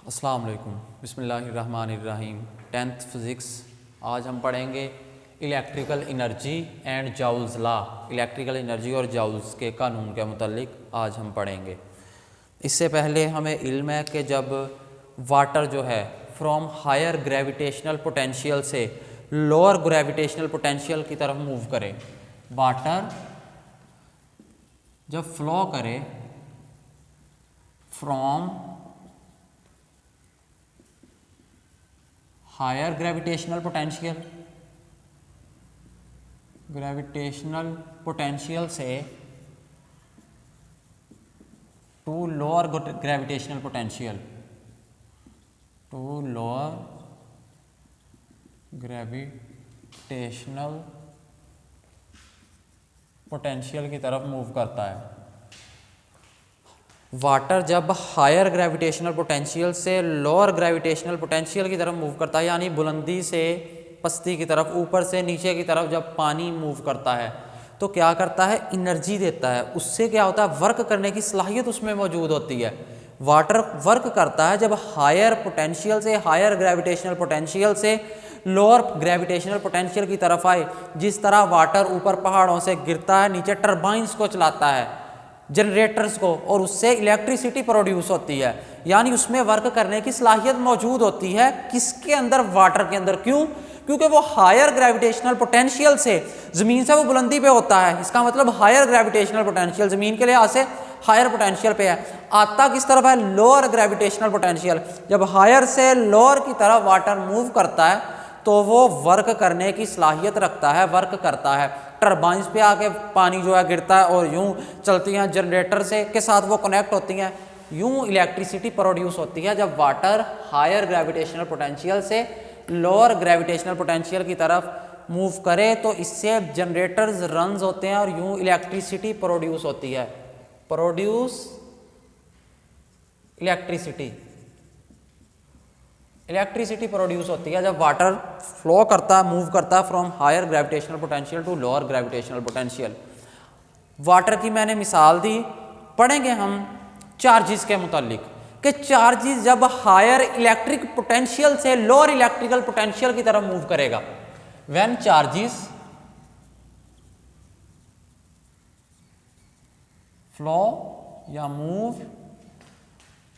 अस्सलाम वालेकुम, बिस्मिल्लाहिर्रहमानिर्रहीम। 10th physics. आज हम पढ़ेंगे electrical energy and Joule's law. Electrical energy और जाउल्स के कानून के मुतालिक आज हम पढ़ेंगे। इससे पहले हमें इल्म है कि जब वाटर जो है फ्रॉम हायर ग्रेविटेशनल पोटेंशियल से लोअर ग्रेविटेशनल पोटेंशियल की तरफ मूव करे, वाटर जब फ्लो करे फ्रॉम हायर ग्रेविटेशनल पोटेंशियल से टू लोअर ग्रेविटेशनल पोटेंशियल की तरफ मूव करता है। वाटर जब हायर ग्रेविटेशनल पोटेंशियल से लोअर ग्रेविटेशनल पोटेंशियल की तरफ मूव करता है, यानी बुलंदी से पस्ती की तरफ, ऊपर से नीचे की तरफ जब पानी मूव करता है तो क्या करता है, एनर्जी देता है। उससे क्या होता है, वर्क करने की सलाहियत उसमें मौजूद होती है। वाटर वर्क करता है जब हायर पोटेंशियल से, हायर ग्रेविटेशनल पोटेंशियल से लोअर ग्रेविटेशनल पोटेंशियल की तरफ आए। जिस तरह वाटर ऊपर पहाड़ों से गिरता है, नीचे टरबाइंस को चलाता है, जनरेटर्स को, और उससे इलेक्ट्रिसिटी प्रोड्यूस होती है, यानी उसमें वर्क करने की सलाहियत मौजूद होती है। किसके अंदर, वाटर के अंदर। क्यों? क्योंकि वो हायर ग्रेविटेशनल पोटेंशियल से, ज़मीन से वो बुलंदी पे होता है। इसका मतलब हायर ग्रेविटेशनल पोटेंशियल ज़मीन के लिहाज से हायर पोटेंशियल पे है। आता किस तरफ है, लोअर ग्रेविटेशनल पोटेंशियल। जब हायर से लोअर की तरफ वाटर मूव करता है तो वो वर्क करने की सलाहियत रखता है, वर्क करता है। टरबाइंस पे आके पानी जो है गिरता है और यूं चलती हैं, जनरेटर से के साथ वो कनेक्ट होती हैं, यूं इलेक्ट्रिसिटी प्रोड्यूस होती है। जब वाटर हायर ग्रेविटेशनल पोटेंशियल से लोअर ग्रेविटेशनल पोटेंशियल की तरफ मूव करे तो इससे जनरेटर्स रन्स होते हैं और यूं इलेक्ट्रिसिटी प्रोड्यूस होती है। इलेक्ट्रिसिटी प्रोड्यूस होती है जब वाटर फ्लो करता है, मूव करता है from higher gravitational potential to lower gravitational potential. Water की मैंने मिसाल दी, पढ़ेंगे हम चार्जेस के मुतालिक कि चार्जेस जब हायर इलेक्ट्रिक पोटेंशियल से लोअर इलेक्ट्रिकल पोटेंशियल की तरफ मूव करेगा, व्हेन चार्जेस फ्लो या move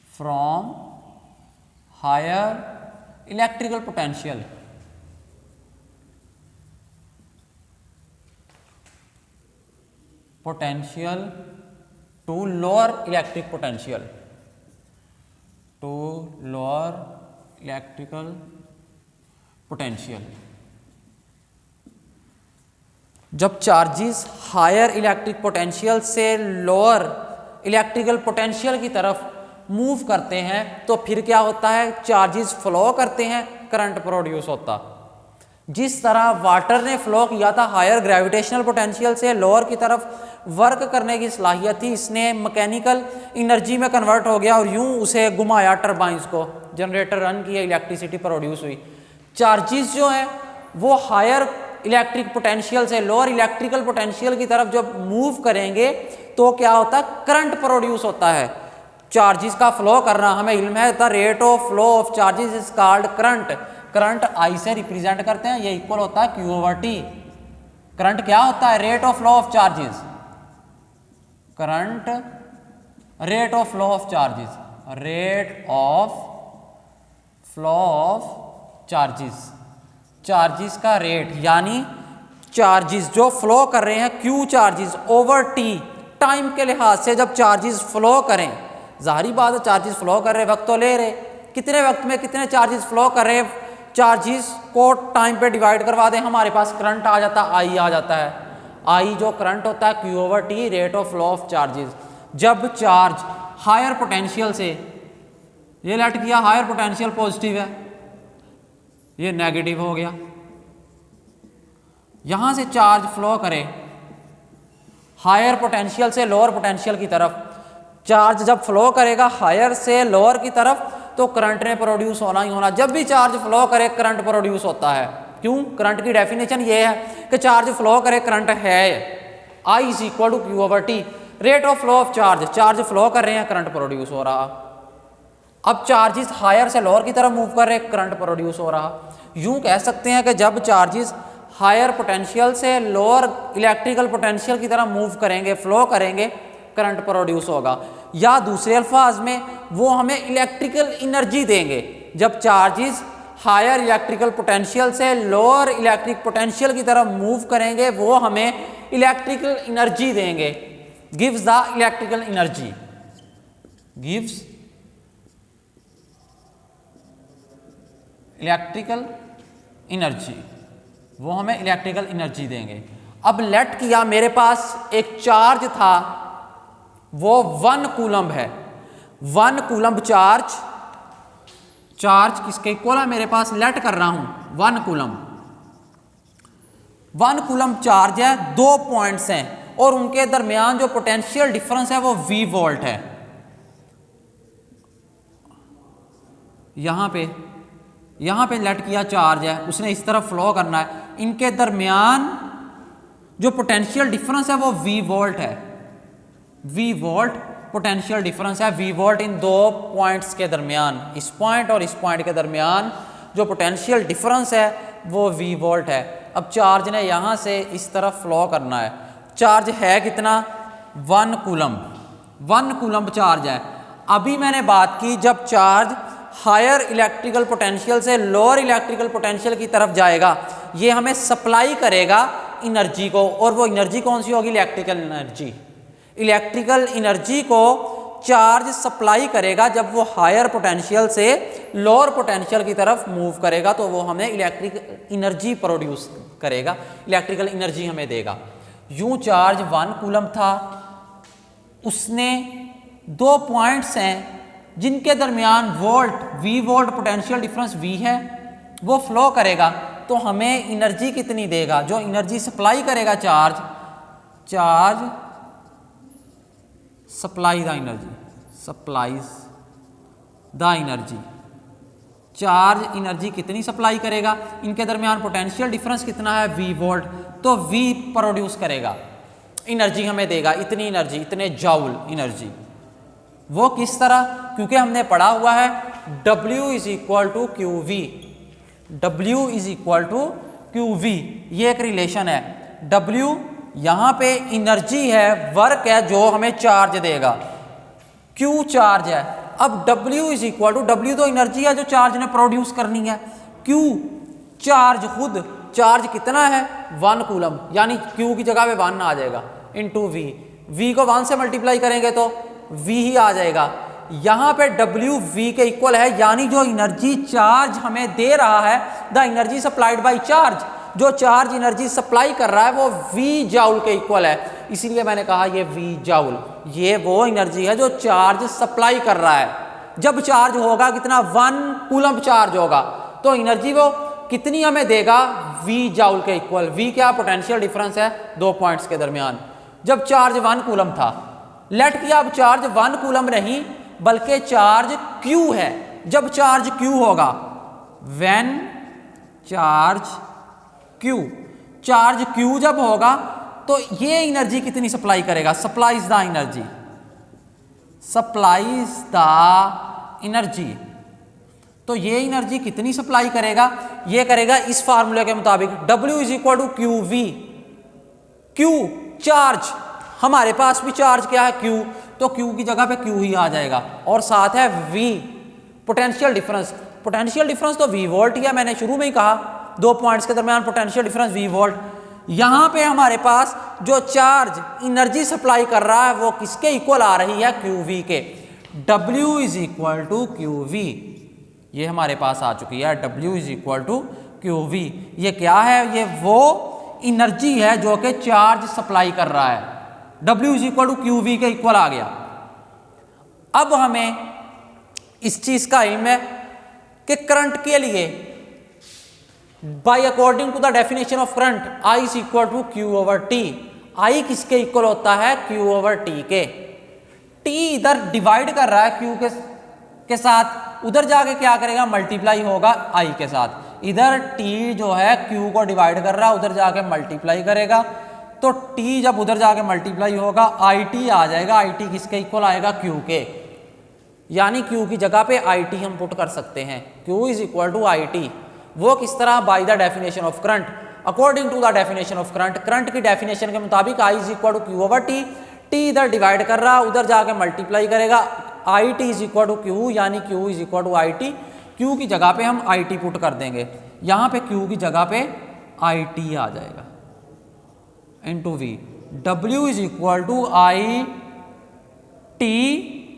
from higher electrical potential to lower electric potential. जब चार्जेस हायर इलेक्ट्रिक पोटेंशियल से लोअर इलेक्ट्रिकल पोटेंशियल की तरफ मूव करते हैं तो फिर क्या होता है, चार्जेस फ्लो करते हैं, करंट प्रोड्यूस होता। जिस तरह वाटर ने फ्लो किया था हायर ग्रेविटेशनल पोटेंशियल से लोअर की तरफ, वर्क करने की सलाहियत थी, इसने मैकेनिकल एनर्जी में कन्वर्ट हो गया और यूं उसे घुमाया टरबाइंस को, जनरेटर रन किया, इलेक्ट्रिसिटी प्रोड्यूस हुई। चार्जेस जो हैं वो हायर इलेक्ट्रिक पोटेंशियल से लोअर इलेक्ट्रिकल पोटेंशियल की तरफ जब मूव करेंगे तो क्या होता है, करंट प्रोड्यूस होता है। चार्जेस का फ्लो करना हमें इल्म है, the rate of flow of charges is called current. Current I से रिप्रेजेंट करते हैं, ये इक्वल होता है Q ओवर T। करंट क्या होता है, rate of flow of charges. Current rate of flow of charges, rate of flow of charges, charges का रेट, यानी चार्जेस जो फ्लो कर रहे हैं Q charges over T, time के लिहाज से जब चार्जेस फ्लो करें, जाहिर बात है चार्जेस फ्लो कर रहे, वक्त तो ले रहे, कितने वक्त में कितने चार्जेस फ्लो कर रहे, चार्जेस को टाइम पे डिवाइड करवा दें, हमारे पास करंट आ जाता है, आई आ जाता है। आई जो करंट होता है Q over T, rate of flow of charges. जब चार्ज हायर पोटेंशियल से, ये लेट किया हायर पोटेंशियल पॉजिटिव है, ये नेगेटिव हो गया, यहां से चार्ज फ्लो करे हायर पोटेंशियल से लोअर पोटेंशियल की तरफ, चार्ज जब फ्लो करेगा हायर से लोअर की तरफ तो करंट ने प्रोड्यूस होना ही होना। जब भी चार्ज फ्लो करे करंट प्रोड्यूस होता है। क्यों? करंट की डेफिनेशन ये है कि चार्ज फ्लो करे करंट है, I is equal to Q over T। Rate of flow of charge, charge flow कर रहे हैं, करंट प्रोड्यूस हो रहा। अब चार्जेस हायर से लोअर की तरफ मूव कर रहे, करंट प्रोड्यूस हो रहा। यूं कह सकते हैं कि जब चार्जेस हायर पोटेंशियल से लोअर इलेक्ट्रिकल पोटेंशियल की तरफ मूव करेंगे, फ्लो करेंगे, करंट प्रोड्यूस होगा। या दूसरे अल्फाज में वो हमें इलेक्ट्रिकल एनर्जी देंगे। जब चार्जेस हायर इलेक्ट्रिकल पोटेंशियल से लोअर इलेक्ट्रिक पोटेंशियल की तरफ मूव करेंगे, वो हमें इलेक्ट्रिकल एनर्जी देंगे। Gives the electrical energy, gives electrical energy, वो हमें इलेक्ट्रिकल एनर्जी देंगे। अब लेट किया मेरे पास एक चार्ज था, वो 1 कूलम्ब है। 1 कूलम्ब चार्ज, चार्ज किसके इक्वल है मेरे पास, लेट कर रहा हूं 1 कूलम्ब। 1 कूलम्ब चार्ज है, 2 पॉइंट्स हैं और उनके दरमियान जो पोटेंशियल डिफरेंस है वो V वोल्ट है। यहां पे लेट किया चार्ज है, उसने इस तरफ फ्लो करना है, इनके दरमियान जो पोटेंशियल डिफरेंस है वो V वोल्ट है। V वोल्ट पोटेंशियल डिफरेंस है, V वोल्ट इन 2 पॉइंट्स के दरमियान, इस पॉइंट और इस पॉइंट के दरमियान जो पोटेंशियल डिफरेंस है वो V वोल्ट है। अब चार्ज ने यहाँ से इस तरफ फ्लो करना है। चार्ज है कितना, 1 कूलम्ब। 1 कूलम्ब चार्ज है। अभी मैंने बात की जब चार्ज हायर इलेक्ट्रिकल पोटेंशियल से लोअर इलेक्ट्रिकल पोटेंशियल की तरफ जाएगा, ये हमें सप्लाई करेगा एनर्जी को, और वो एनर्जी कौन सी होगी, इलेक्ट्रिकल एनर्जी। इलेक्ट्रिकल एनर्जी को चार्ज सप्लाई करेगा जब वो हायर पोटेंशियल से लोअर पोटेंशियल की तरफ मूव करेगा, तो वो हमें इलेक्ट्रिक एनर्जी प्रोड्यूस करेगा, इलेक्ट्रिकल एनर्जी हमें देगा। यूं चार्ज 1 कूलम्ब था, उसने 2 पॉइंट्स हैं जिनके दरमियान volt, V volt potential difference V है, वो फ्लो करेगा, तो हमें एनर्जी कितनी देगा, जो एनर्जी सप्लाई करेगा charge supply the energy, supplies the energy. Charge energy कितनी सप्लाई करेगा, इनके दरमियान पोटेंशियल डिफरेंस कितना है, V वोल्ट, तो V प्रोड्यूस करेगा, एनर्जी हमें देगा, इतनी एनर्जी, इतने जाउल एनर्जी। वो किस तरह, क्योंकि हमने पढ़ा हुआ है W is equal to Q V, W is equal to Q V, ये एक रिलेशन है। W यहाँ पे एनर्जी है, वर्क है जो हमें चार्ज देगा, Q चार्ज है। अब W is equal to, W तो एनर्जी है जो चार्ज ने प्रोड्यूस करनी है, Q चार्ज खुद, चार्ज कितना है 1 कूलम्ब, यानी Q की जगह पे 1 आ जाएगा, इंटू V को 1 से मल्टीप्लाई करेंगे तो V ही आ जाएगा। यहाँ पे W V के इक्वल है, यानी जो एनर्जी चार्ज हमें दे रहा है, the energy supplied by charge, जो चार्ज एनर्जी सप्लाई कर रहा है वो V जाउल के इक्वल है। इसीलिए मैंने कहा ये V जाउल, ये वो एनर्जी है जो चार्ज सप्लाई कर रहा है। जब चार्ज होगा कितना, 1 कूलम्ब चार्ज होगा, तो एनर्जी वो कितनी हमें देगा, V जाउल के इक्वल। V क्या, पोटेंशियल डिफरेंस है 2 पॉइंट्स के दरमियान। जब चार्ज 1 कूलम्ब था, लेट किया अब चार्ज 1 कूलम्ब नहीं बल्कि चार्ज Q है। जब चार्ज Q होगा, when charge Q, charge Q जब होगा तो ये एनर्जी कितनी सप्लाई करेगा, supplies the energy, supplies the energy. तो ये एनर्जी कितनी सप्लाई करेगा, ये करेगा इस फार्मूले के मुताबिक, W is equal to Q V. Q charge, हमारे पास भी चार्ज क्या है Q, तो Q की जगह पे Q ही आ जाएगा, और साथ है V potential difference. Potential difference तो V वोल्ट ही है, मैंने शुरू में ही कहा 2 पॉइंट्स के दरमियान पोटेंशियल डिफरेंस V वोल्ट। यहाँ पे हमारे पास जो चार्ज एनर्जी सप्लाई कर रहा है वो किसके इक्वल आ रही है, QV के। W is equal to QV, ये हमारे पास आ चुकी है, W is equal to QV। ये क्या है, ये वो एनर्जी है जो कि चार्ज सप्लाई कर रहा है, W is equal to QV के इक्वल आ गया। अब हमें इस चीज का इल्म है कि करंट के लिए by according to the definition of current, I is equal to Q over T। I किसके इक्वल होता है, Q ओवर T के। T इधर डिवाइड कर रहा है Q के साथ, उधर जाके क्या करेगा, मल्टीप्लाई होगा I के साथ। इधर T जो है Q को डिवाइड कर रहा है, उधर जाके मल्टीप्लाई करेगा, तो T जब उधर जाके मल्टीप्लाई होगा IT आ जाएगा, IT किसके इक्वल आएगा, Q के। यानी Q की जगह पे IT हम पुट कर सकते हैं। Q is equal to IT। वो किस तरह? By the definition of current, according to the definition of current. Current की डेफिनेशन के मुताबिक I is equal to Q over T। T इधर डिवाइड कर रहा, उधर जाके मल्टीप्लाई करेगा, IT is equal to Q, यानी Q is equal to IT। Q की जगह पे हम IT पुट कर देंगे, यहाँ पे Q की जगह पे IT आ जाएगा into V। W is equal to IT,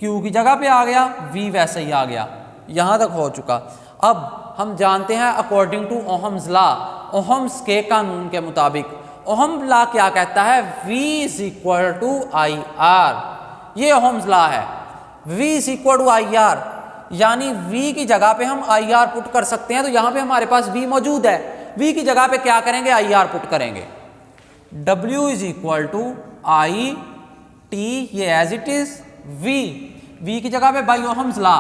Q की जगह पे आ गया, V वैसे ही आ गया। यहाँ तक हो चुका। अब हम जानते हैं according to Ohm's law, Ohm's के कानून के मुताबिक, ओहम लॉ क्या कहता है? V is equal to IR। ये ओहम्स लॉ है, V is equal to IR, यानी V की जगह पे हम IR पुट कर सकते हैं। तो यहाँ पे हमारे पास V मौजूद है, V की जगह पे क्या करेंगे? IR पुट करेंगे। W is equal to IT, ये एज इट इज, V की जगह पे by Ohm's law,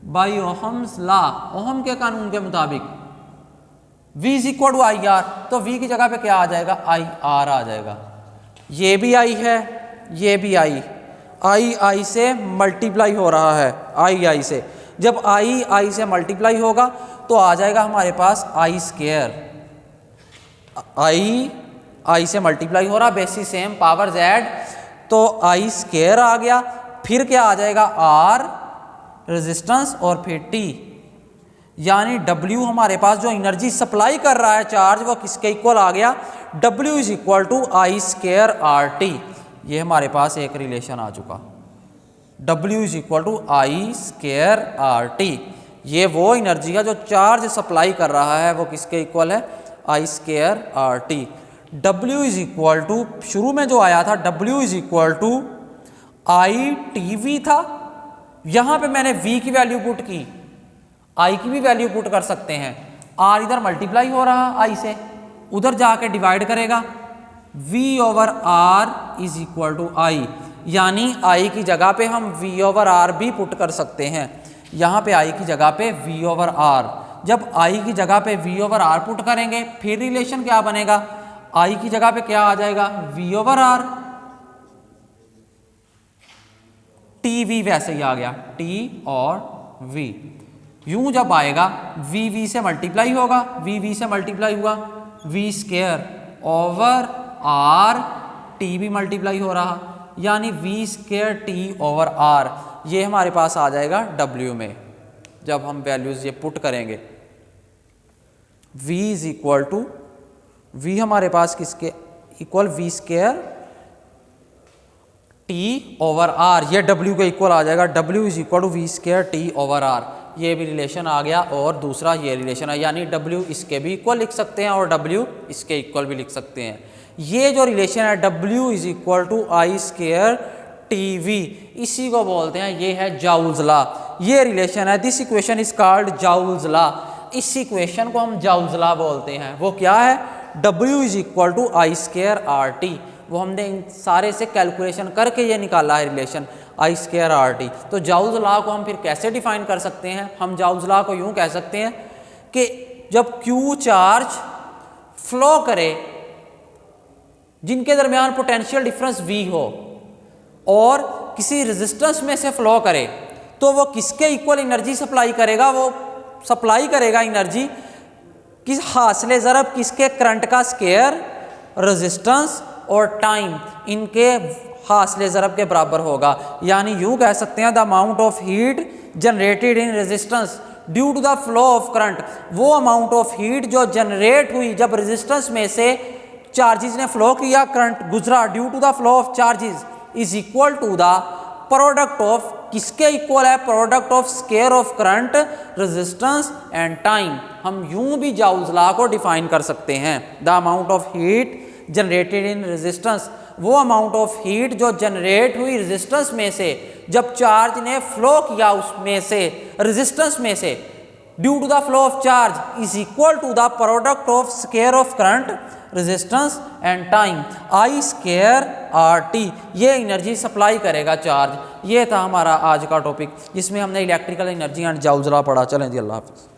by Ohm's law, Ohm के कानून के मुताबिक V is equal to IR। तो V की जगह पे क्या आ जाएगा? IR आ जाएगा। ये भी I है, ये भी I से मल्टीप्लाई हो रहा है, I से। जब I से मल्टीप्लाई होगा तो आ जाएगा हमारे पास I स्क्वायर। I से मल्टीप्लाई हो रहा, बेसिस सेम, पावर Z, तो I स्क्वायर आ गया। फिर क्या आ जाएगा? R रेजिस्टेंस और फिर T, यानी W हमारे पास जो एनर्जी सप्लाई कर रहा है चार्ज, वो किसके इक्वल आ गया? W is equal to I square RT। ये हमारे पास एक रिलेशन आ चुका, W is equal to I square RT। ये वो एनर्जी है जो चार्ज सप्लाई कर रहा है, वो किसके इक्वल है? I square RT। W is equal to, शुरू में जो आया था W is equal to ITV था, यहाँ पे मैंने V की वैल्यू पुट की, I की भी वैल्यू पुट कर सकते हैं। R इधर मल्टीप्लाई हो रहा I से, उधर जाके डिवाइड करेगा, V over R is equal to I, यानी I की जगह पे हम V ओवर R भी पुट कर सकते हैं। यहाँ पे I की जगह पे V ओवर R, जब I की जगह पे V ओवर R पुट करेंगे फिर रिलेशन क्या बनेगा? I की जगह पे क्या आ जाएगा? V ओवर R, TV वैसे ही आ गया, T और V। यूं जब आएगा V से मल्टीप्लाई होगा, V से मल्टीप्लाई हुआ, V square over R, T भी मल्टीप्लाई हो रहा, यानी V square T over R। ये हमारे पास आ जाएगा W में, जब हम वैल्यूज ये पुट करेंगे। V is equal to, V हमारे पास किसके equal? V square T over R, ये W के इक्वल आ जाएगा, W is equal to V square T over R। ये भी रिलेशन आ गया, और दूसरा ये रिलेशन है, यानी W इसके भी इक्वल लिख सकते हैं और W इसके इक्वल भी लिख सकते हैं। ये जो रिलेशन है W is equal to I square TV, इसी को बोलते हैं, ये है जाउल्स लॉ। ये रिलेशन है, this equation is called Joule's law. इस इक्वेशन को हम जाउल्स लॉ बोलते हैं। वो क्या है? W is equal to I square RT। वो हमने इन सारे से कैलकुलेशन करके ये निकाला है रिलेशन, I स्क्वायर RT। तो जाउल्स लॉ को हम फिर कैसे डिफाइन कर सकते हैं? हम जाउल्स लॉ को यूं कह सकते हैं कि जब Q चार्ज फ्लो करे जिनके दरमियान पोटेंशियल डिफरेंस V हो और किसी रेजिस्टेंस में से फ्लो करे, तो वो किसके इक्वल एनर्जी सप्लाई करेगा? वो सप्लाई करेगा एनर्जी किस हासिले ज़रब किसके? करंट का स्क्वायर, रेजिस्टेंस और टाइम, इनके हासिले ज़रब के बराबर होगा। यानी यूं कह सकते हैं the amount of heat generated in resistance due to the flow of current, वो अमाउंट ऑफ हीट जो जनरेट हुई जब रेजिस्टेंस में से चार्जेस ने फ्लो किया, करंट गुजरा, due to the flow of charges, is equal to the product of, किसके इक्वल है? Product of square of current, resistance and time. हम यूं भी जाउल्स लॉ को डिफाइन कर सकते हैं, the amount of heat generated in resistance, वो अमाउंट ऑफ हीट जो जनरेट हुई रेजिस्टेंस में से जब चार्ज ने फ्लो किया उसमें से, रेजिस्टेंस में से, due to the flow of charge, is equal to the product of square of current, resistance and time, I square RT। ये एनर्जी सप्लाई करेगा चार्ज। ये था हमारा आज का टॉपिक, जिसमें हमने electrical energy and Joule's law पढ़ा। चलें जी, अल्लाह हाफिज़।